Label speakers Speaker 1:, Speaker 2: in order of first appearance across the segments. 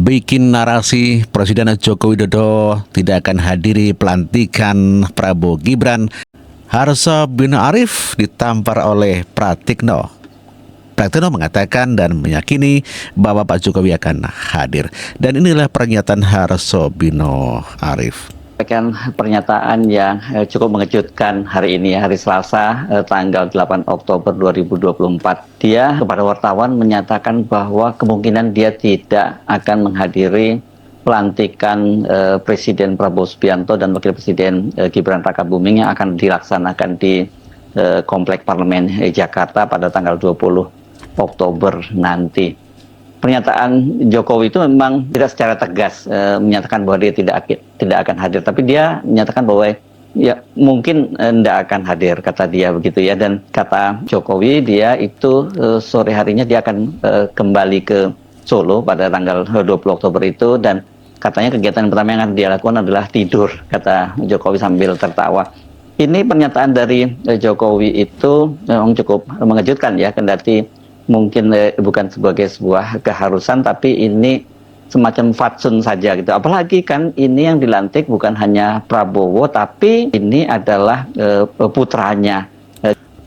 Speaker 1: bikin narasi Presiden Joko Widodo tidak akan hadiri pelantikan Prabowo Gibran, Harso bin Arif ditampar oleh Pratikno. Pratikno mengatakan dan meyakini bahwa Pak Jokowi akan hadir. Dan inilah pernyataan Harso bin Arif.
Speaker 2: Pernyataan yang cukup mengejutkan hari ini, hari Selasa, tanggal 8 Oktober 2024. Dia kepada wartawan menyatakan bahwa kemungkinan dia tidak akan menghadiri pelantikan Presiden Prabowo Subianto dan Wakil Presiden Gibran Rakabuming yang akan dilaksanakan di Komplek Parlemen Jakarta pada tanggal 20 Oktober nanti. Pernyataan Jokowi itu memang tidak secara tegas menyatakan bahwa dia tidak akan hadir, tapi dia menyatakan bahwa ya mungkin tidak akan hadir, kata dia begitu ya. Dan kata Jokowi, dia itu sore harinya dia akan kembali ke Solo pada tanggal 20 Oktober itu, dan katanya kegiatan pertama yang akan dia lakukan adalah tidur, kata Jokowi sambil tertawa. Ini pernyataan dari Jokowi itu memang cukup mengejutkan ya, kendati mungkin bukan sebagai sebuah keharusan, tapi ini semacam fatsun saja gitu. Apalagi kan ini yang dilantik bukan hanya Prabowo, tapi ini adalah putranya.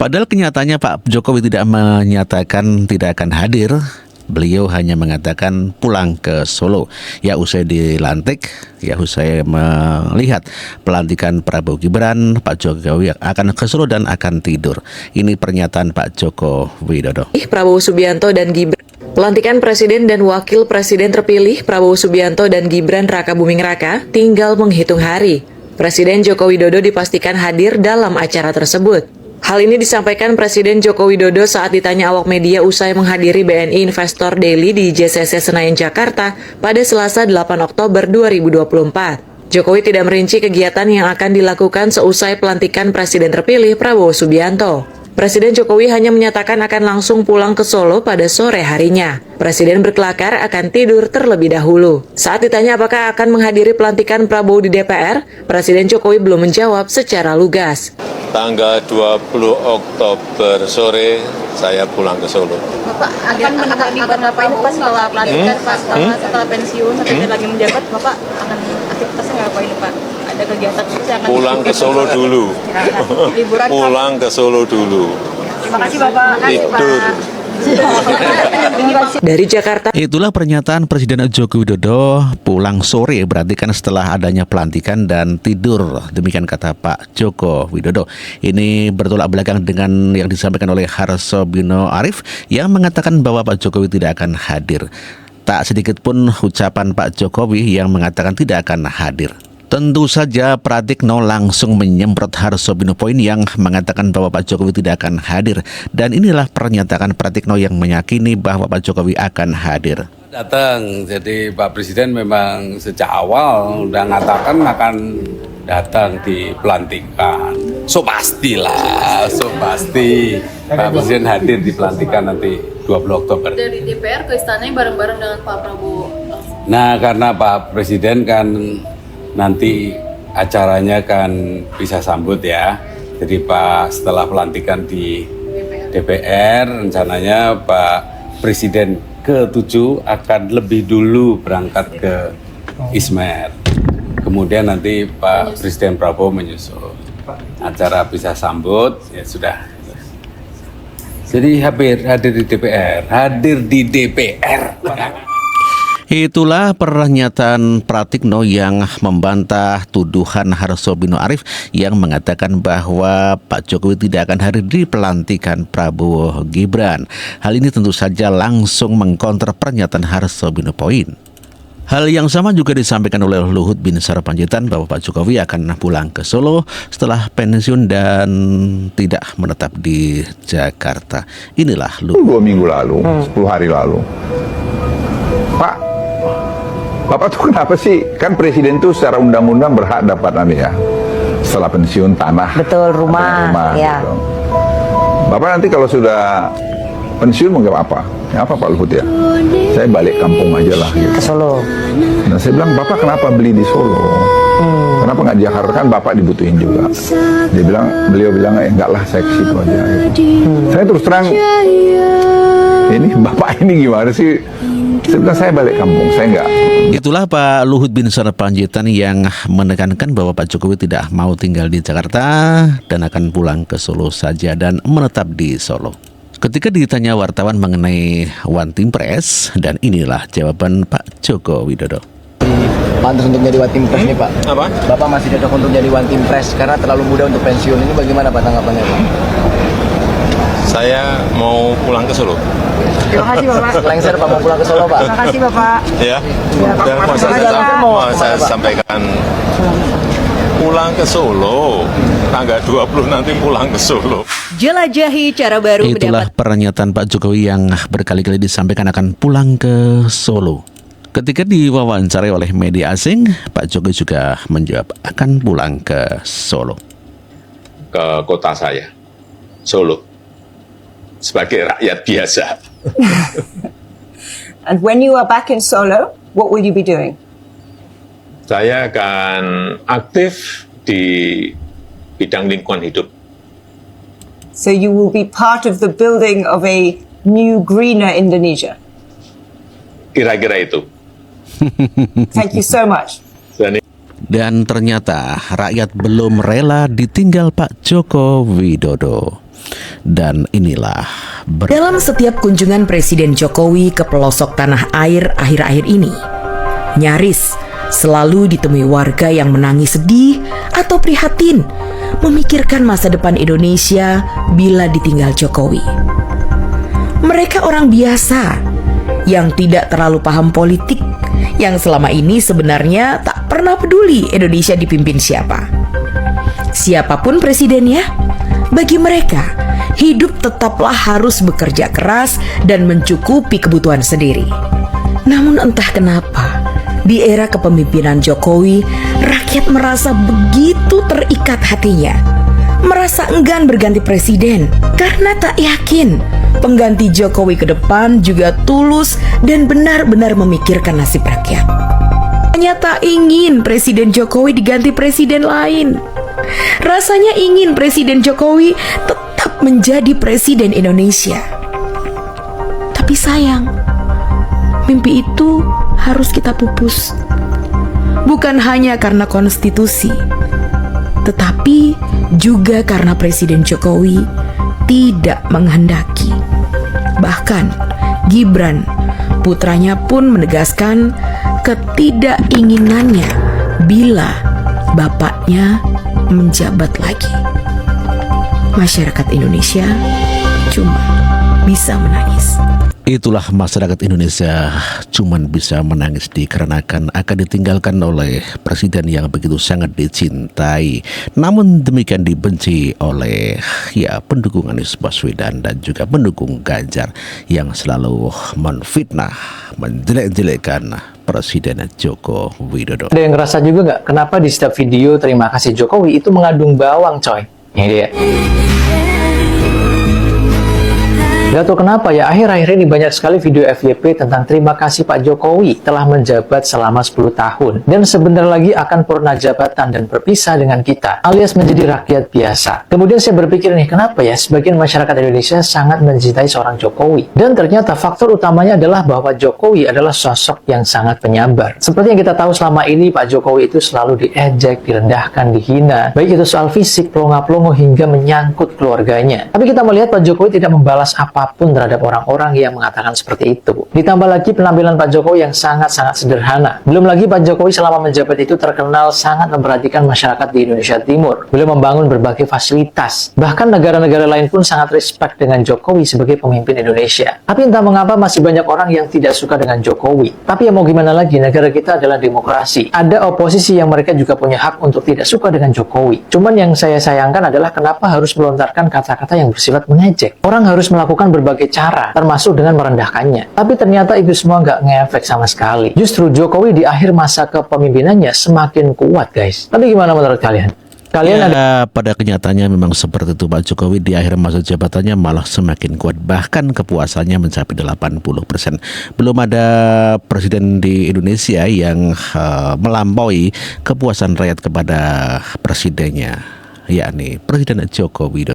Speaker 1: Padahal kenyataannya Pak Jokowi tidak menyatakan tidak akan hadir. Beliau hanya mengatakan pulang ke Solo. Ya usai dilantik, ya usai melihat pelantikan Prabowo Gibran, Pak Jokowi akan ke Solo dan akan tidur. Ini pernyataan Pak Joko Widodo.
Speaker 3: Prabowo Subianto dan Gibran. Pelantikan Presiden dan Wakil Presiden terpilih Prabowo Subianto dan Gibran Rakabuming Raka tinggal menghitung hari. Presiden Joko Widodo dipastikan hadir dalam acara tersebut. Hal ini disampaikan Presiden Joko Widodo saat ditanya awak media usai menghadiri BNI Investor Daily di JCC Senayan, Jakarta pada Selasa 8 Oktober 2024. Jokowi tidak merinci kegiatan yang akan dilakukan seusai pelantikan Presiden terpilih Prabowo Subianto. Presiden Jokowi hanya menyatakan akan langsung pulang ke Solo pada sore harinya. Presiden berkelakar akan tidur terlebih dahulu. Saat ditanya apakah akan menghadiri pelantikan Prabowo di DPR, Presiden Jokowi belum menjawab secara lugas.
Speaker 4: Tanggal 20 Oktober sore saya pulang ke Solo.
Speaker 5: Bapak akan ngapain pas setelah pelantikan, pas setelah pensiun, tidak lagi menjabat, Bapak akan aktivitasnya ngapain Pak? Ada kegiatan khusus yang akan
Speaker 4: pulang ke Solo dulu. Pulang ke Solo dulu.
Speaker 5: Terima kasih Bapak.
Speaker 4: Tidur.
Speaker 3: Dari Jakarta.
Speaker 1: Itulah pernyataan Presiden Joko Widodo pulang sore, berarti kan setelah adanya pelantikan dan tidur. Demikian kata Pak Joko Widodo. Ini bertolak belakang dengan yang disampaikan oleh Harso bin Arif yang mengatakan bahwa Pak Jokowi tidak akan hadir. Tak sedikit pun ucapan Pak Jokowi yang mengatakan tidak akan hadir. Tentu saja Pratikno langsung menyemprot Harso bin Poin yang mengatakan bahwa Pak Jokowi tidak akan hadir. Dan inilah pernyataan Pratikno yang meyakini bahwa Pak Jokowi akan hadir.
Speaker 6: Datang, jadi Pak Presiden memang sejak awal udah mengatakan akan datang di pelantikan. So pastilah, so pasti Pak Presiden hadir di pelantikan nanti 20 Oktober.
Speaker 5: Dari DPR ke istananya bareng-bareng dengan Pak Prabowo.
Speaker 6: Nah, karena Pak Presiden kan nanti acaranya kan bisa sambut ya. Jadi Pak setelah pelantikan di DPR, rencananya Pak Presiden ke-7 akan lebih dulu berangkat ke Ismer. Kemudian nanti Pak Presiden Prabowo menyusul. Acara bisa sambut, ya sudah. Jadi hadir di DPR, hadir di DPR.
Speaker 1: Itulah pernyataan Pratikno yang membantah tuduhan Harso bin Arif yang mengatakan bahwa Pak Jokowi tidak akan hadir di pelantikan Prabowo Gibran. Hal ini tentu saja langsung mengkonter pernyataan Harso bin Poin. Hal yang sama juga disampaikan oleh Luhut bin Sarpanjaitan bahwa Pak Jokowi akan pulang ke Solo setelah pensiun dan tidak menetap di Jakarta. Inilah Luhut.
Speaker 7: 2 minggu lalu, 10 hari lalu, Pak, Bapak tuh kenapa sih? Kan presiden tuh secara undang-undang berhak dapat ya, setelah pensiun tanah.
Speaker 8: Betul, rumah ya.
Speaker 7: Gitu. Bapak nanti kalau sudah pensiun mau apa? Ya apa Pak Luhut ya? Saya balik kampung aja lah gitu.
Speaker 8: Ke Solo.
Speaker 7: Nah saya bilang, Bapak kenapa beli di Solo? Kenapa nggak Jakarta, kan Bapak dibutuhin juga. Beliau bilang enggak lah, saya ke situ aja gitu. Saya terus terang, ini Bapak ini gimana sih? Setelah saya balik kampung, saya nggak.
Speaker 1: Itulah Pak Luhut Binsar Panjaitan yang menekankan bahwa Pak Jokowi tidak mau tinggal di Jakarta dan akan pulang ke Solo saja dan menetap di Solo. Ketika ditanya wartawan mengenai One Team Press, dan inilah jawaban Pak Joko Widodo.
Speaker 8: Pantas untuk jadi One Team Press nih Pak.
Speaker 4: Apa?
Speaker 8: Bapak masih cocok untuk jadi One Team Press karena terlalu muda untuk pensiun. Ini bagaimana Pak tanggapannya Pak?
Speaker 4: Saya mau pulang ke Solo.
Speaker 5: Terima kasih Bapak.
Speaker 8: Lengser Pak mau pulang ke Solo Pak.
Speaker 5: Terima kasih Bapak.
Speaker 4: Ya. Dan
Speaker 8: Mau
Speaker 4: saya sampaikan pulang ke Solo. Tanggal 20 nanti pulang ke Solo.
Speaker 9: Jelajahi cara baru
Speaker 1: Itulah pernyataan Pak Jokowi yang berkali-kali disampaikan akan pulang ke Solo. Ketika diwawancarai oleh media asing, Pak Jokowi juga menjawab akan pulang ke Solo.
Speaker 4: Ke kota saya, Solo. Sebagai rakyat biasa.
Speaker 9: And when you are back in Solo, what will you be doing?
Speaker 4: Saya akan aktif di bidang lingkungan hidup.
Speaker 9: So you will be part of the building of a new, greener Indonesia.
Speaker 4: Kira-kira itu.
Speaker 9: Thank you so much.
Speaker 1: Dan ternyata rakyat belum rela ditinggal Pak Joko Widodo. Dan inilah
Speaker 10: dalam setiap kunjungan Presiden Jokowi ke pelosok tanah air akhir-akhir ini, nyaris selalu ditemui warga yang menangis sedih atau prihatin memikirkan masa depan Indonesia bila ditinggal Jokowi. Mereka orang biasa yang tidak terlalu paham politik, yang selama ini sebenarnya tak pernah peduli Indonesia dipimpin siapa. Siapapun presidennya, bagi mereka hidup tetaplah harus bekerja keras dan mencukupi kebutuhan sendiri. Namun entah kenapa, di era kepemimpinan Jokowi, rakyat merasa begitu terikat hatinya, merasa enggan berganti presiden karena tak yakin pengganti Jokowi ke depan juga tulus dan benar-benar memikirkan nasib rakyat. Ternyata ingin Presiden Jokowi diganti presiden lain. Rasanya ingin Presiden Jokowi tetap menjadi presiden Indonesia. Tapi sayang, mimpi itu harus kita pupus. Bukan hanya karena konstitusi, tetapi juga karena Presiden Jokowi tidak menghendaki. Bahkan Gibran, putranya pun menegaskan ketidakinginannya bila bapaknya menjabat lagi. Masyarakat Indonesia cuma bisa menangis.
Speaker 1: Itulah masyarakat Indonesia cuman bisa menangis dikarenakan akan ditinggalkan oleh presiden yang begitu sangat dicintai, namun demikian dibenci oleh pendukung Anies Baswedan dan juga pendukung Ganjar yang selalu menfitnah, menjelek-jelekkan Presiden Joko Widodo.
Speaker 8: Ada yang ngerasa juga nggak kenapa di setiap video terima kasih Jokowi itu mengandung bawang coy? Ini dia. Gak tau kenapa ya, akhir-akhir ini banyak sekali video FYP tentang terima kasih Pak Jokowi telah menjabat selama 10 tahun dan sebentar lagi akan purna jabatan dan berpisah dengan kita, alias menjadi rakyat biasa. Kemudian saya berpikir nih, kenapa ya sebagian masyarakat Indonesia sangat mencintai seorang Jokowi? Dan ternyata faktor utamanya adalah bahwa Jokowi adalah sosok yang sangat penyabar. Seperti yang kita tahu selama ini, Pak Jokowi itu selalu diejek, direndahkan, dihina, baik itu soal fisik, pelongo-pelongo hingga menyangkut keluarganya. Tapi kita melihat Pak Jokowi tidak membalas apapun terhadap orang-orang yang mengatakan seperti itu. Ditambah lagi penampilan Pak Jokowi yang sangat-sangat sederhana. Belum lagi Pak Jokowi selama menjabat itu terkenal sangat memperhatikan masyarakat di Indonesia Timur. Beliau membangun berbagai fasilitas. Bahkan negara-negara lain pun sangat respect dengan Jokowi sebagai pemimpin Indonesia. Tapi entah mengapa masih banyak orang yang tidak suka dengan Jokowi. Tapi ya mau gimana lagi, negara kita adalah demokrasi. Ada oposisi yang mereka juga punya hak untuk tidak suka dengan Jokowi. Cuman yang saya sayangkan adalah kenapa harus melontarkan kata-kata yang bersifat mengejek. Orang harus melakukan berbagai cara, termasuk dengan merendahkannya. Tapi ternyata itu semua nggak ngefek sama sekali. Justru Jokowi di akhir masa kepemimpinannya semakin kuat, guys. Tapi gimana menurut kalian?
Speaker 1: Pada kenyataannya memang seperti itu. Pak Jokowi di akhir masa jabatannya malah semakin kuat, bahkan kepuasannya mencapai 80%. Belum ada presiden di Indonesia yang melampaui kepuasan rakyat kepada presidennya, yakni Presiden Joko Widodo.